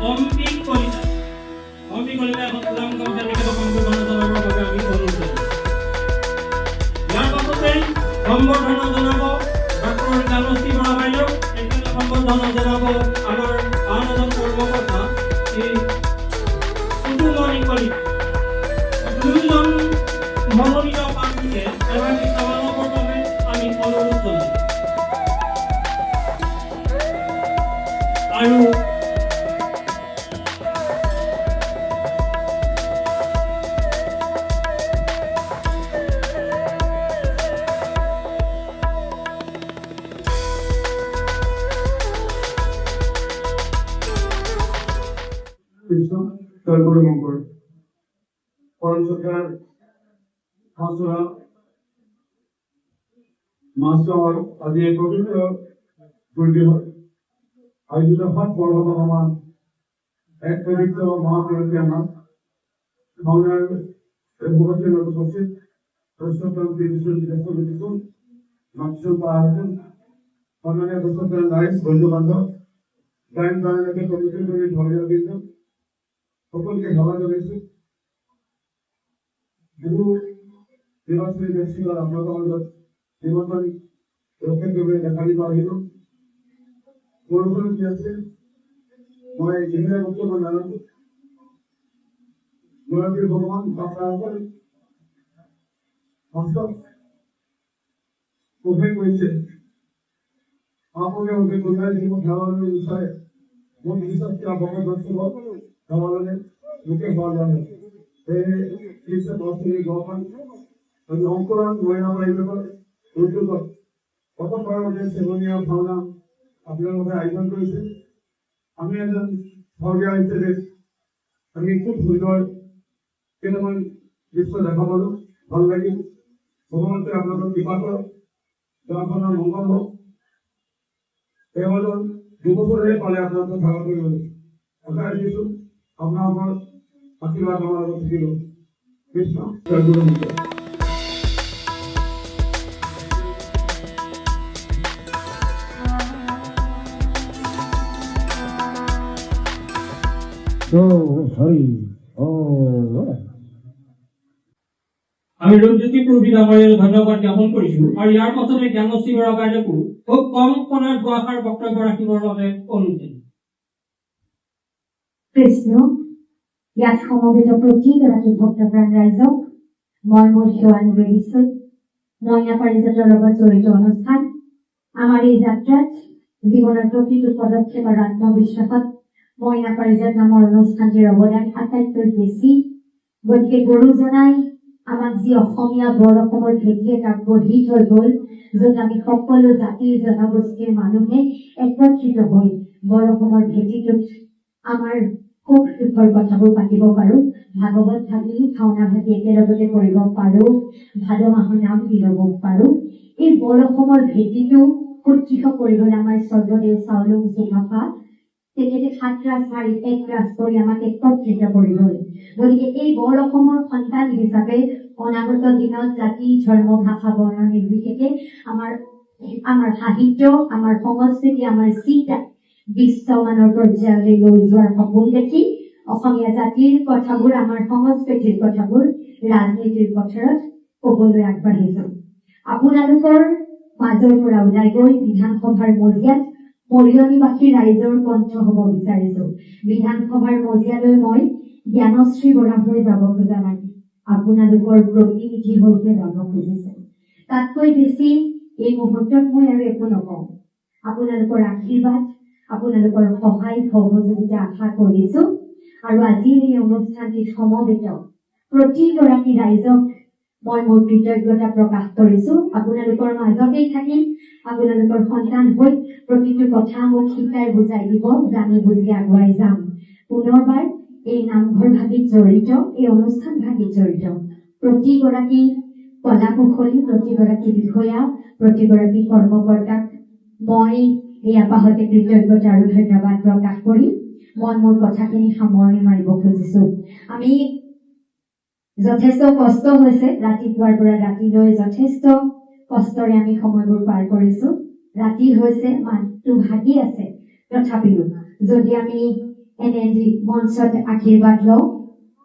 অম্বিক কলিতা এখন ওলাম গামোচা তেখেতক সম্বৰ্ধনা জনাবৰ বাবে আমি অনুৰোধ জনাইছোঁ। ইয়াৰ পাছতে সম্বৰ্ধনা জনাব ডক্টৰ জ্ঞানশ্ৰী বৰা বাইদেউ, তেখেতে সম্বৰ্ধনা জনাব আমাৰ আন এজন কৰ্মকৰ্তা শ্ৰী কুতুমণি কলিতা। দুয়োজন মনোনীত প্ৰাৰ্থীকে এগৰাকী সেৱা ল'বৰ বাবে আমি অনুৰোধ জনাইছোঁ। আৰু পরঞ্চকার হাসরা মাস্টার আদি পবিত্র গুরুজি আয়োজিত হক বর্ধমান এক পবিত্র মহাপ্রভুকে আমার ভাবনার উপস্থিত উপস্থিত প্রশ্নতন্ত্রী বিশ্ববিদ্যালয় মাকসুদ আহমেদ সম্মানীয় প্রশ্নোত্তর নাইস বন্ধু বান্ধব গায়ন বাংলাকে পবিত্র করে ধর্মীয় গীত সকলকে ভালো লেগেছে। বহু নির্বাচনী ব্যক্তি আর আমরা আমাদের নির্বাচনী রক্ষে দেখালি পাইল কি আছে মই জিল্লা বক্তব্য জানাব নয়াদির ভগবান আপনার বাস্তব কোথায় করেছে আপনাকে ওকে কোথায় জীবন খেলানোর বিষয়ে মোট বিশ্বাসকে আপনার দর্শক খেলানোর মুখে হওয়া যাবে চিকিৎসা দর্শনী গঠন অঙ্কুরান মহিলা এইভাবে উদ্যোগ কত পরবর্তী সেবনীয় ভাবনা আপনার মধ্যে আয়োজন করেছে। আমি একজন সরকার হিসেবে আমি খুব সুন্দর কেমন দৃশ্য দেখা বলো ভালো লাগে ভগবানকে আপনাদের কৃপা করো আপনার মঙ্গল হোক এবার 2 বছরের পালে আপনাদের থাকা করে আশা কিছু আপনার আমার আশীর্বাদ আমার ছিল কৃষ্ণ আমি ৰঞ্জিতী পুৰুষী ডাঙৰীয়ালৈ ধন্যবাদ জ্ঞাপন কৰিছো আৰু ইয়াৰ পাছতে জ্ঞানশ্ৰী বৰা বাইদেউকো খুব কম সময়ত দুআষাৰ বক্তব্য ৰাখিবৰ বাবে অনুৰোধ জনাইছো। কৃষ্ণ ইয়াত সমবেত প্ৰতিগৰাকী ভক্তপ্ৰাণ ৰাইজক মই মোৰ সেৱা নিবেদিছো। মইনা পাৰিজাতৰ লগত জড়িত অনুষ্ঠান আমাৰ এই যাত্ৰাত জীৱনৰ প্ৰতিটো পদক্ষেপ আৰু আত্মবিশ্বাসত মইনা পাৰিজাত নামৰ অনুষ্ঠানটিৰ অৱদান আটাইতকৈ বেছি। গতিকে গুৰুজনাই আমাক যি অসমীয়া বৰ অসমৰ ভেটি এটা গঢ়ি থৈ গ'ল, য'ত আমি সকলো জাতি জনগোষ্ঠীৰ মানুহে একত্ৰিত হৈ বৰ অসমৰ ভেটিটোত আমাৰ সুখ দুখৰ কথাবোৰ পাতিব পাৰো, ভাগৱত ভাগি ভাওনা ভাগি একেলগতে কৰিব পাৰো, ভাদ মাহৰ নাম দি ল'ব পাৰো। এই বৰ অসমৰ ভেটিটো সুদৃঢ় কৰিবলৈ আমাৰ স্বৰ্গদেউ চাওলুং চুকাফা তেখেতে 7 ৰাজ মাৰি 1 ৰাজ কৰি আমাক একত্ৰিত কৰি গ'ল। গতিকে এই বৰ অসমৰ সন্তান হিচাপে অনাগত দিনত জাতি ধৰ্ম ভাষা বৰ্ণ নিৰ্বিশেষে আমাৰ সাহিত্য আমাৰ সংস্কৃতি আমাৰ চিন্তা বিশ্বমানৰ পৰ্যায়লৈ লৈ যোৱাৰ সপোন দেখি অসমীয়া জাতিৰ কথাবোৰ আমাৰ সংস্কৃতিৰ কথাবোৰ ৰাজনীতিৰ পথাৰত ক'বলৈ আগবাঢ়িছো। আপোনালোকৰ মাজৰ পৰা ওলাই গৈ বিধানসভাৰ মজিয়াত পৰিয়নিবাসী ৰাইজৰ কণ্ঠ হ'ব বিচাৰিছো। বিধানসভাৰ মজিয়ালৈ মই জ্ঞানশ্ৰী বৰা হৈ যাব খোজা নাই, আপোনালোকৰ প্ৰতিনিধি হৈহে যাব খুজিছে। তাতকৈ বেছি এই মুহূৰ্তত মই আৰু একো নকওঁ। আপোনালোকৰ আশীৰ্বাদ আপোনালোকৰ সহায় সহযোগিতা আশা কৰিছো। আৰু আজিৰ এই অনুষ্ঠানটিত সমবেত প্ৰতিগৰাকী ৰাইজক মই মোৰ কৃতজ্ঞতা প্ৰকাশ কৰিছো। আপোনালোকৰ মাজতেই থাকিম, আপোনালোকৰ সন্তান হৈ প্ৰতিটো কথা মোক শিকাই বুজাই দিব, জানি বুজি আগুৱাই যাম। পুনৰবাৰ এই নামঘৰ ভাগিত জড়িত এই অনুষ্ঠান ভাগিত জড়িত প্ৰতিগৰাকী কলা কুশলী প্ৰতিগৰাকী বিষয়া প্ৰতিগৰাকী কৰ্মকৰ্তাক মই এই আপাহতে কৃতজ্ঞতা আৰু ধন্যবাদ প্ৰকাশ কৰি মই মোৰ কথাখিনি সামৰণি মাৰিব খুজিছো। আমি যথেষ্ট কষ্ট হৈছে, ৰাতিপুৱাৰ পৰা ৰাতিলৈ যথেষ্ট কষ্টৰে আমি সময়বোৰ পাৰ কৰিছো। ৰাতি হৈছে, মাতটো ভাগি আছে, তথাপিও যদি আমি এনে যি মঞ্চত আশীৰ্বাদ লওঁ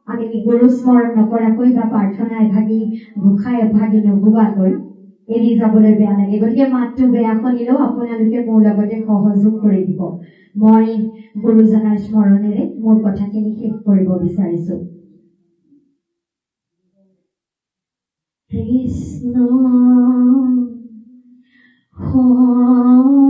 আমি গুৰু স্মৰণ নকৰাকৈ বা প্ৰাৰ্থনা এভাগি ঘোষা এভাগি নগোৱাকৈ এৰি যাবলৈ বেয়া লাগে গতিকে মাতটো বেয়া শুনিলেও আপোনালোকে মোৰ লগতে সহযোগ কৰি দিব মই গুৰুজনাৰ স্মৰণেৰে মোৰ কথাখিনি শেষ কৰিব বিচাৰিছো কৃষ্ণ শংকৰ